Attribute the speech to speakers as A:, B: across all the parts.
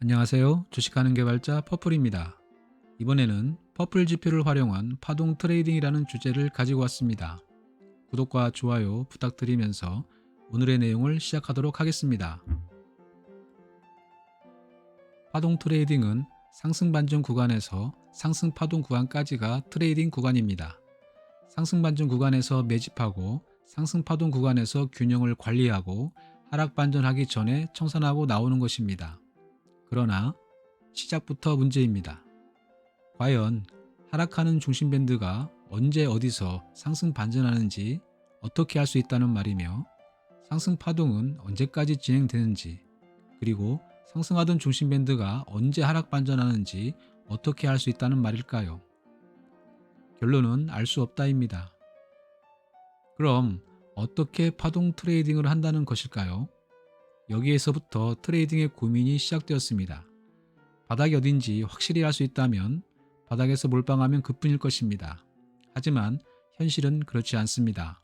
A: 안녕하세요. 주식하는 개발자 퍼플입니다. 이번에는 퍼플 지표를 활용한 파동 트레이딩이라는 주제를 가지고 왔습니다. 구독과 좋아요 부탁드리면서 오늘의 내용을 시작하도록 하겠습니다. 파동 트레이딩은 상승 반전 구간에서 상승 파동 구간까지가 트레이딩 구간입니다. 상승 반전 구간에서 매집하고 상승 파동 구간에서 균형을 관리하고 하락 반전하기 전에 청산하고 나오는 것입니다. 그러나 시작부터 문제입니다. 과연 하락하는 중심 밴드가 언제 어디서 상승 반전하는지 어떻게 할 수 있다는 말이며, 상승 파동은 언제까지 진행되는지, 그리고 상승하던 중심 밴드가 언제 하락 반전하는지 어떻게 할 수 있다는 말일까요? 결론은 알 수 없다입니다. 그럼 어떻게 파동 트레이딩을 한다는 것일까요? 여기에서부터 트레이딩의 고민이 시작되었습니다. 바닥이 어딘지 확실히 알 수 있다면 바닥에서 몰빵하면 그뿐일 것입니다. 하지만 현실은 그렇지 않습니다.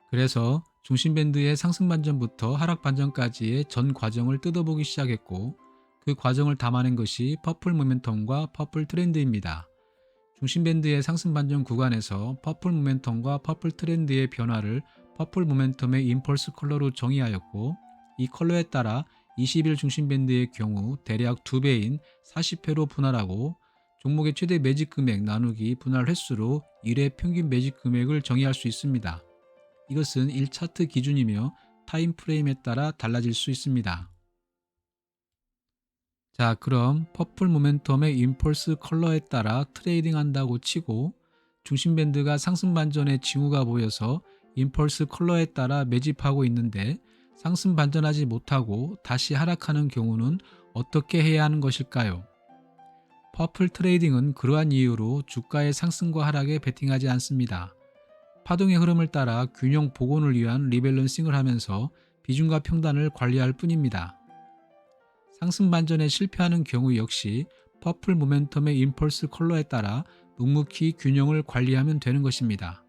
A: 그래서 중심 밴드의 상승 반전부터 하락 반전까지의 전 과정을 뜯어보기 시작했고, 그 과정을 담아낸 것이 퍼플 모멘텀과 퍼플 트렌드입니다. 중심 밴드의 상승 반전 구간에서 퍼플 모멘텀과 퍼플 트렌드의 변화를 퍼플 모멘텀의 임펄스 컬러로 정의하였고, 이 컬러에 따라 20일 중심 밴드의 경우 대략 2배인 40회로 분할하고, 종목의 최대 매직 금액 나누기 분할 횟수로 1회 평균 매직 금액을 정의할 수 있습니다. 이것은 1차트 기준이며 타임 프레임에 따라 달라질 수 있습니다. 자, 그럼 퍼플 모멘텀의 임펄스 컬러에 따라 트레이딩 한다고 치고, 중심 밴드가 상승 반전의 징후가 보여서 임펄스 컬러에 따라 매집하고 있는데 상승 반전하지 못하고 다시 하락하는 경우는 어떻게 해야 하는 것일까요? 퍼플 트레이딩은 그러한 이유로 주가의 상승과 하락에 베팅하지 않습니다. 파동의 흐름을 따라 균형 복원을 위한 리밸런싱을 하면서 비중과 평단을 관리할 뿐입니다. 상승 반전에 실패하는 경우 역시 퍼플 모멘텀의 임펄스 컬러에 따라 묵묵히 균형을 관리하면 되는 것입니다.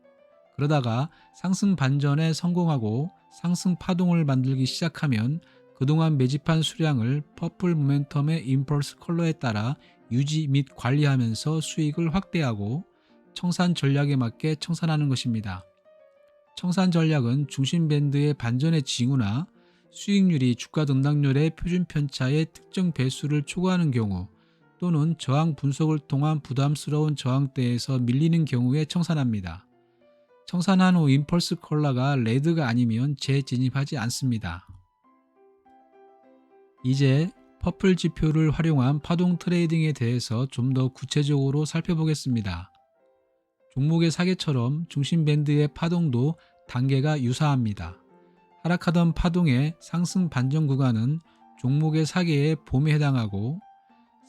A: 그러다가 상승 반전에 성공하고 상승 파동을 만들기 시작하면 그동안 매집한 수량을 퍼플 모멘텀의 임펄스 컬러에 따라 유지 및 관리하면서 수익을 확대하고 청산 전략에 맞게 청산하는 것입니다. 청산 전략은 중심 밴드의 반전의 징후나 수익률이 주가 등락률의 표준 편차의 특정 배수를 초과하는 경우, 또는 저항 분석을 통한 부담스러운 저항대에서 밀리는 경우에 청산합니다. 청산한 후 임펄스 컬러가 레드가 아니면 재진입하지 않습니다. 이제 퍼플 지표를 활용한 파동 트레이딩에 대해서 좀 더 구체적으로 살펴보겠습니다. 종목의 사계처럼 중심 밴드의 파동도 단계가 유사합니다. 하락하던 파동의 상승 반전 구간은 종목의 사계의 봄에 해당하고,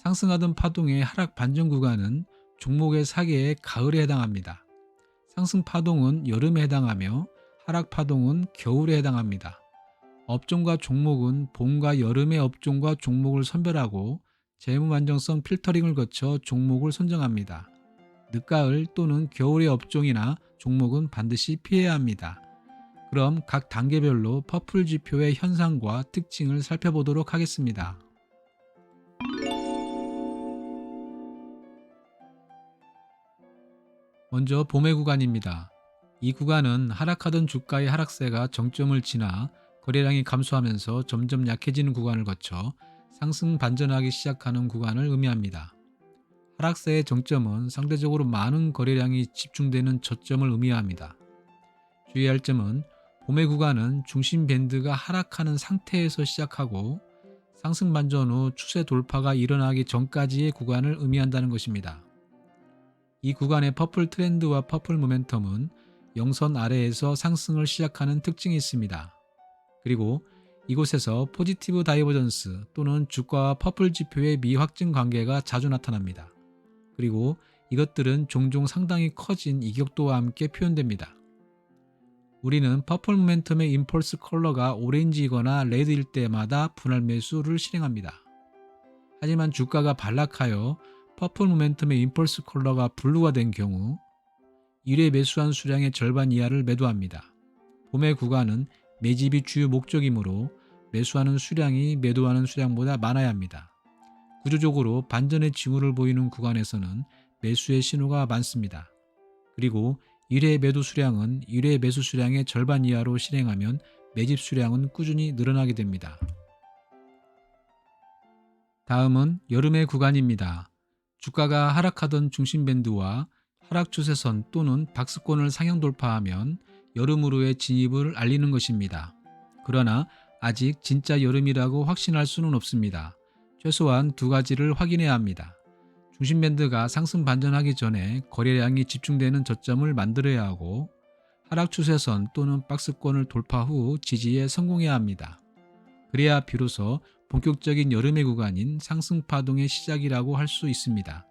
A: 상승하던 파동의 하락 반전 구간은 종목의 사계의 가을에 해당합니다. 상승 파동은 여름에 해당하며 하락 파동은 겨울에 해당합니다. 업종과 종목은 봄과 여름의 업종과 종목을 선별하고 재무 안정성 필터링을 거쳐 종목을 선정합니다. 늦가을 또는 겨울의 업종이나 종목은 반드시 피해야 합니다. 그럼 각 단계별로 퍼플 지표의 현상과 특징을 살펴보도록 하겠습니다. 먼저 봄의 구간입니다. 이 구간은 하락하던 주가의 하락세가 정점을 지나 거래량이 감소하면서 점점 약해지는 구간을 거쳐 상승 반전하기 시작하는 구간을 의미합니다. 하락세의 정점은 상대적으로 많은 거래량이 집중되는 저점을 의미합니다. 주의할 점은 봄의 구간은 중심 밴드가 하락하는 상태에서 시작하고 상승 반전 후 추세 돌파가 일어나기 전까지의 구간을 의미한다는 것입니다. 이 구간의 퍼플 트렌드와 퍼플 모멘텀은 영선 아래에서 상승을 시작하는 특징이 있습니다. 그리고 이곳에서 포지티브 다이버전스 또는 주가와 퍼플 지표의 미확증 관계가 자주 나타납니다. 그리고 이것들은 종종 상당히 커진 이격도와 함께 표현됩니다. 우리는 퍼플 모멘텀의 임펄스 컬러가 오렌지이거나 레드일 때마다 분할 매수를 실행합니다. 하지만 주가가 반락하여 퍼플 모멘텀의 임펄스 컬러가 블루가 된 경우 1회 매수한 수량의 절반 이하를 매도합니다. 봄의 구간은 매집이 주요 목적이므로 매수하는 수량이 매도하는 수량보다 많아야 합니다. 구조적으로 반전의 징후를 보이는 구간에서는 매수의 신호가 많습니다. 그리고 1회 매도 수량은 1회 매수 수량의 절반 이하로 실행하면 매집 수량은 꾸준히 늘어나게 됩니다. 다음은 여름의 구간입니다. 주가가 하락하던 중심밴드와 하락 추세선 또는 박스권을 상향 돌파하면 여름으로의 진입을 알리는 것입니다. 그러나 아직 진짜 여름이라고 확신할 수는 없습니다. 최소한 두 가지를 확인해야 합니다. 중심밴드가 상승 반전하기 전에 거래량이 집중되는 저점을 만들어야 하고 하락 추세선 또는 박스권을 돌파 후 지지에 성공해야 합니다. 그래야 비로소 본격적인 여름의 구간인 상승 파동의 시작이라고 할 수 있습니다.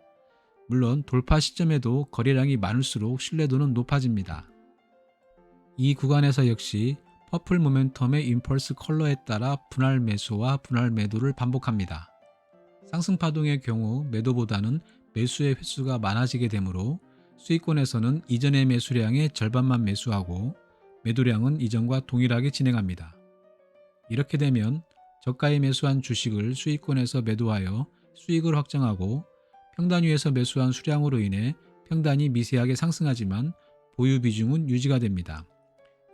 A: 물론 돌파 시점에도 거래량이 많을수록 신뢰도는 높아집니다. 이 구간에서 역시 퍼플 모멘텀의 임펄스 컬러에 따라 분할 매수와 분할 매도를 반복합니다. 상승 파동의 경우 매도보다는 매수의 횟수가 많아지게 되므로 수익권에서는 이전의 매수량의 절반만 매수하고 매도량은 이전과 동일하게 진행합니다. 이렇게 되면 저가에 매수한 주식을 수익권에서 매도하여 수익을 확정하고 평단 위에서 매수한 수량으로 인해 평단이 미세하게 상승하지만 보유 비중은 유지가 됩니다.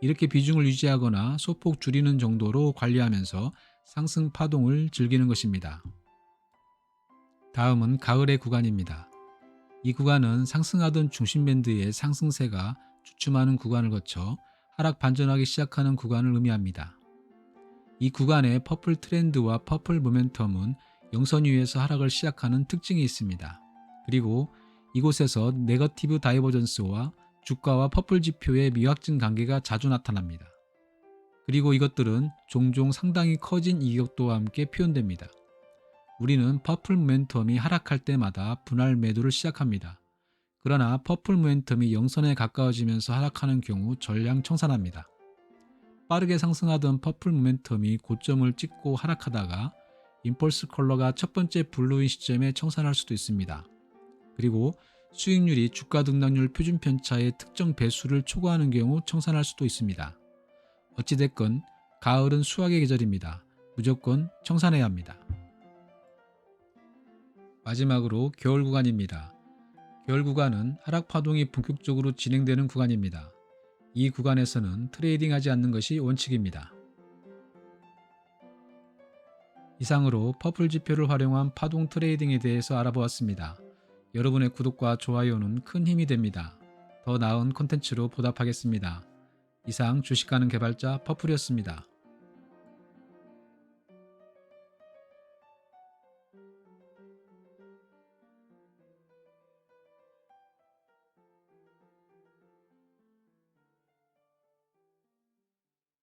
A: 이렇게 비중을 유지하거나 소폭 줄이는 정도로 관리하면서 상승 파동을 즐기는 것입니다. 다음은 가을의 구간입니다. 이 구간은 상승하던 중심밴드의 상승세가 주춤하는 구간을 거쳐 하락 반전하기 시작하는 구간을 의미합니다. 이 구간의 퍼플 트렌드와 퍼플 모멘텀은 영선 위에서 하락을 시작하는 특징이 있습니다. 그리고 이곳에서 네거티브 다이버전스와 주가와 퍼플 지표의 미확증 관계가 자주 나타납니다. 그리고 이것들은 종종 상당히 커진 이격도와 함께 표현됩니다. 우리는 퍼플 모멘텀이 하락할 때마다 분할 매도를 시작합니다. 그러나 퍼플 모멘텀이 영선에 가까워지면서 하락하는 경우 전량 청산합니다. 빠르게 상승하던 퍼플 모멘텀이 고점을 찍고 하락하다가 임펄스 컬러가 첫 번째 블루인 시점에 청산할 수도 있습니다. 그리고 수익률이 주가 등락률 표준 편차의 특정 배수를 초과하는 경우 청산할 수도 있습니다. 어찌됐건 가을은 수확의 계절입니다. 무조건 청산해야 합니다. 마지막으로 겨울 구간입니다. 겨울 구간은 하락 파동이 본격적으로 진행되는 구간입니다. 이 구간에서는 트레이딩하지 않는 것이 원칙입니다. 이상으로 퍼플 지표를 활용한 파동 트레이딩에 대해서 알아보았습니다. 여러분의 구독과 좋아요는 큰 힘이 됩니다. 더 나은 콘텐츠로 보답하겠습니다. 이상 주식하는 개발자 퍼플이었습니다.